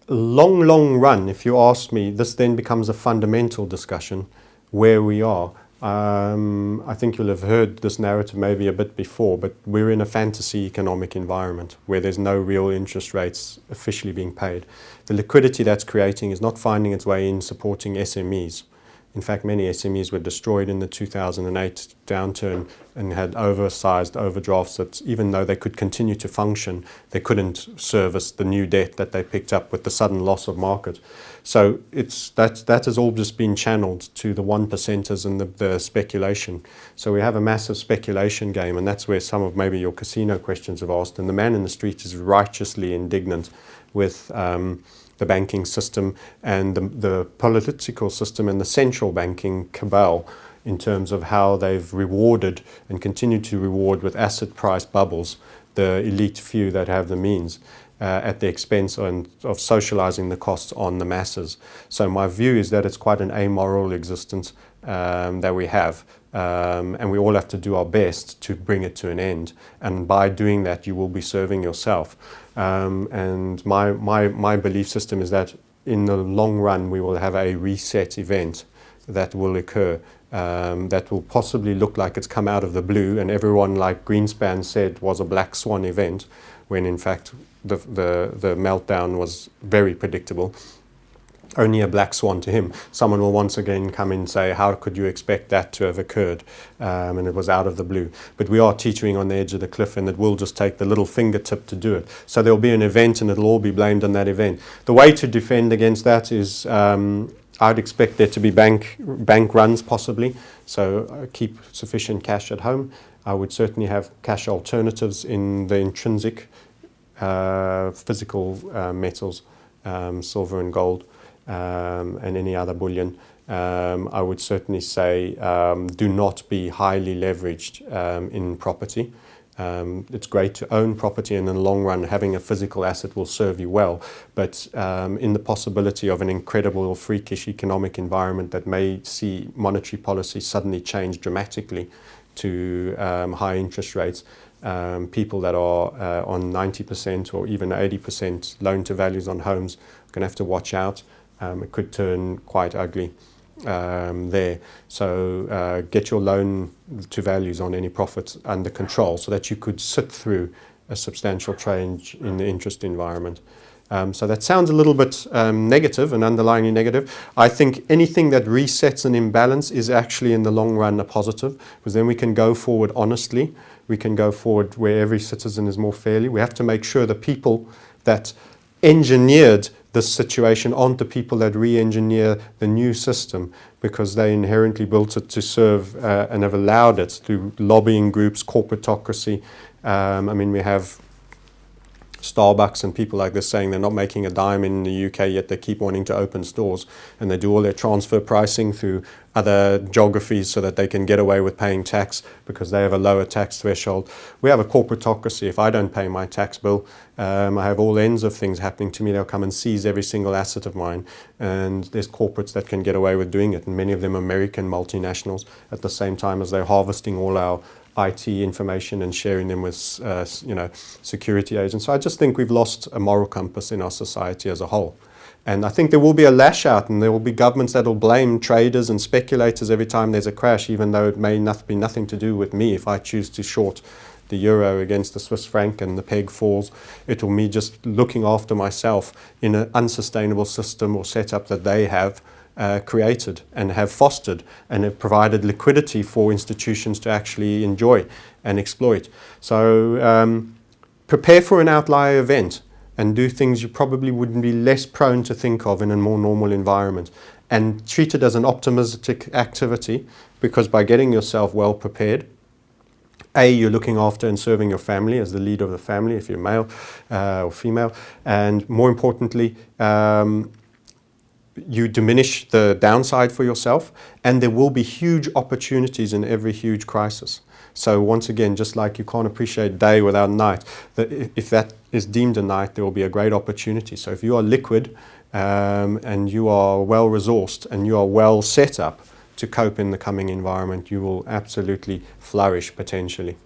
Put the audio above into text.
long run, if you ask me, this then becomes a fundamental discussion where we are. I think you'll have heard this narrative maybe a bit before, but we're in a fantasy economic environment where there's no real interest rates officially being paid. The liquidity that's creating is not finding its way in supporting SMEs. In fact, many SMEs were destroyed in the 2008 downturn and had oversized overdrafts that even though they could continue to function, they couldn't service the new debt that they picked up with the sudden loss of market. So that has all just been channeled to the 1%ers and the speculation. So we have a massive speculation game, and that's where some of maybe your casino questions have asked. And the man in the street is righteously indignant with the banking system and the political system and the central banking cabal in terms of how they've rewarded and continue to reward with asset price bubbles the elite few that have the means at the expense of socializing the costs on the masses. So my view is that it's quite an amoral existence that we have. And we all have to do our best to bring it to an end. And by doing that, you will be serving yourself. And my belief system is that in the long run, we will have a reset event that will occur that will possibly look like it's come out of the blue. And everyone, like Greenspan said, was a black swan event, when in fact the meltdown was very predictable. Only a black swan to him. Someone will once again come in and say, how could you expect that to have occurred? And it was out of the blue. But we are teetering on the edge of the cliff, and it will just take the little fingertip to do it. So there'll be an event and it'll all be blamed on that event. The way to defend against that is I'd expect there to be bank runs possibly. So keep sufficient cash at home. I would certainly have cash alternatives in the intrinsic physical metals, silver and gold. And any other bullion. I would certainly say do not be highly leveraged in property. It's great to own property, and in the long run having a physical asset will serve you well, but in the possibility of an incredible or freakish economic environment that may see monetary policy suddenly change dramatically to high interest rates, people that are on 90% or even 80% loan to values on homes are going to have to watch out. It could turn quite ugly there. So get your loan to values on any profits under control so that you could sit through a substantial change in the interest environment. So that sounds a little bit negative and underlyingly negative. I think anything that resets an imbalance is actually in the long run a positive, because then we can go forward honestly. We can go forward where every citizen is more fairly. We have to make sure the people that engineered this situation aren't the people that re-engineer the new system, because they inherently built it to serve and have allowed it through lobbying groups, corporatocracy. I mean, we have Starbucks and people like this saying they're not making a dime in the UK, yet they keep wanting to open stores, and they do all their transfer pricing through other geographies so that they can get away with paying tax because they have a lower tax threshold. We have a corporatocracy. If I don't pay my tax bill, I have all ends of things happening to me. They'll come and seize every single asset of mine, and there's corporates that can get away with doing it, and many of them American multinationals, at the same time as they're harvesting all our IT information and sharing them with security agents. So I just think we've lost a moral compass in our society as a whole. And I think there will be a lash out, and there will be governments that will blame traders and speculators every time there's a crash, even though it may not be nothing to do with me. If I choose to short the euro against the Swiss franc and the peg falls, it will me just looking after myself in an unsustainable system or setup that they have created and have fostered and have provided liquidity for institutions to actually enjoy and exploit. So prepare for an outlier event and do things you probably wouldn't be less prone to think of in a more normal environment, and treat it as an optimistic activity, because by getting yourself well prepared, you're looking after and serving your family as the leader of the family if you're male or female, and more importantly, you diminish the downside for yourself, and there will be huge opportunities in every huge crisis. So once again, just like you can't appreciate day without night, if that is deemed a night, there will be a great opportunity. So if you are liquid and you are well resourced and you are well set up to cope in the coming environment, you will absolutely flourish potentially.